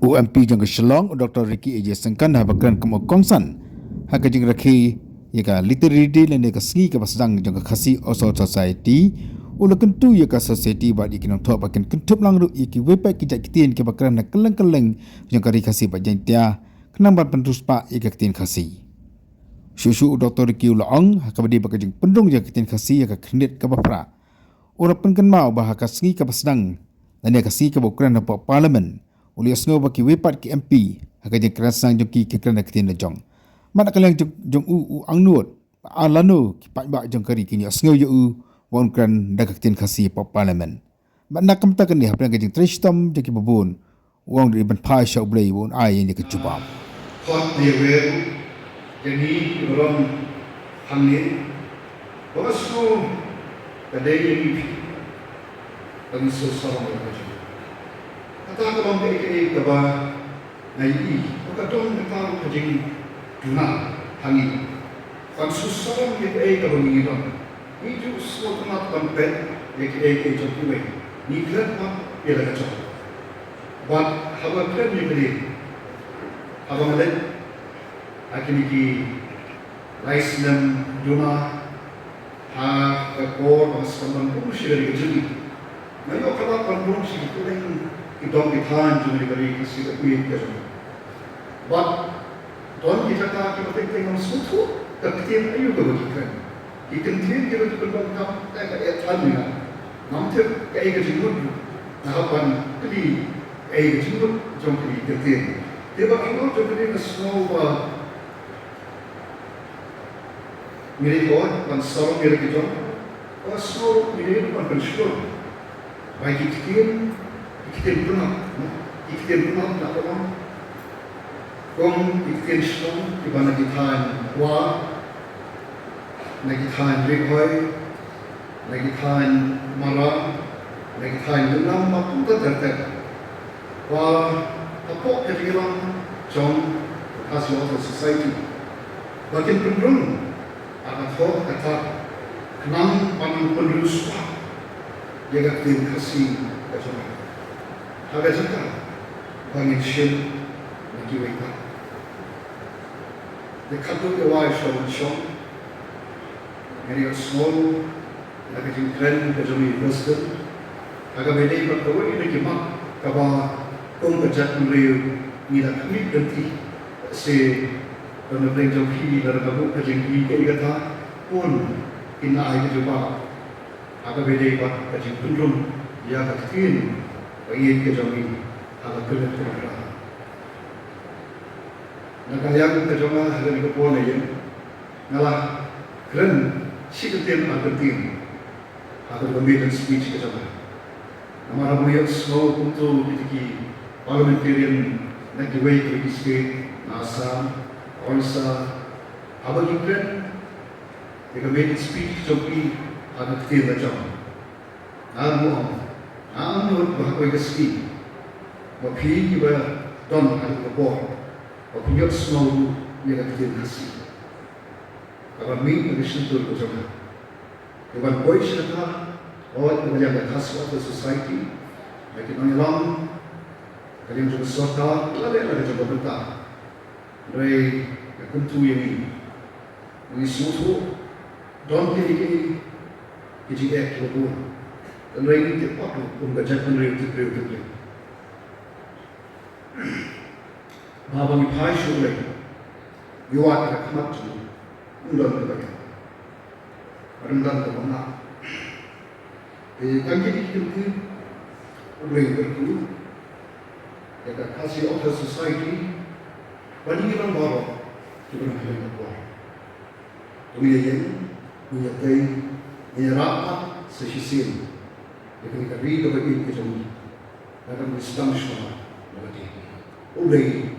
UMP jang ke Shillong Dr. Ricky AJ Sengkan habakran kemo kongsan haka jing rakhi yaka literary lene ka sngi ka basdang jang ka khasi oso society ulakan tu yaka society ba dikinong tho bakin kentup langru iki wepa ki jak kitien ke bakran na keleng jang ka khasi ba jang tia kenang ban pendus pa yaka kitien khasi Shushu Dr. Ricky Ulong haka badi baka jing pendung jang kitien khasi yaka khnit ka bapra urapan kan mau ba haka sngi ka basdang lene ka si ka bakran na parliament uli asngo baki wepat ki MP haka je kerasang jong ki kerana ketin jong mana kalang jong u angnuot alano ki pak ba jong kari kini asngo yo u won kran dak ketin khasi pa parliament mana kam ta kan ni hapna ke jing tristom je ki babun wong ri ban pa sha blai won ai ni ke jubam hot ni wer jadi rom hamni bosku kadai ni kan so so kata kalau mereka kaba nai, kata mereka kajing duna hangi. Kan susah mereka kaba mengira. Itu semua tempat tempat mereka jauh kuat. Ni kerana apa? Ia kacau. Buat hawa kerana mereka hawa malam akhirnya ki laisnam duna ha kekor masalah kursi dari kejadi. Mereka kalau kursi itu don't be kind to anybody to see that we get them. But don't get attacked with a thing on Sutu, the Kitin Ayuga. He continued to do the come at Tadina. Not to Agaji Wood, now one to be Agaji Wood, Junkie, the thing. They were able to believe a small miracle, one sorrow miracle, or a small miracle, one control. By Kitin. Ikhtiar benar tak orang. Kong ikhtiar Islam di mana kita wa, kita rekoy, kita marah, kita lenam maupun tertentu. Wa apa kefikiran jom hasil of society. Bagian penrung akan tahu kata kenang panang penrus jaga tim kasih kecuali. Ada juga bangin shil lagi mereka. Dekat tu awal show, meri small lagi jengkren kejami Boston. Agak beda ikat tu ini kimak kaba kong kerja meriu ni dah kami berhenti se penerbangan jauhi dari kamu kejengki ke kata pun ina air juga. Agak beda ikat kejeng pendrum ia kecil. Bagi kejami ala kulit kerana. Nakayang kejama hari ini pun aja. Ngalah keren si ketin Argentin. Ada pembicaraan speech kejama. Nama ramai semua untuk ditiki parliamentarian negeri Turki state, NASA, ONSA. Apa keren? Jika pembicaraan speech joki ada ketin kejama. Namun Anut bahawa kesini, bagi kita don hari kebor, bagi kita semua yang kita kasih. Kalau kami mengisytiharkan kerja, dengan boy syarikat, orang yang berkhas pada society, bagi mengelam, kalian juga serta, lalai juga bentar. Dari kentu ini, mengisytiharkan don kini kita kebor. Dan lain itu apa pun baca penerima terus. Bahawa ni pahai syurga, yuat rakmat tu, undang kebaga. Rendah kemana? Kan jadi kita boleh berguru, jika kasih of society, bagi orang baru, kita nak kena buat. Kemudian, menyertai, menyerap sesisil. Ketika kita bagi kejadian, akan Islam semua berarti. Oleh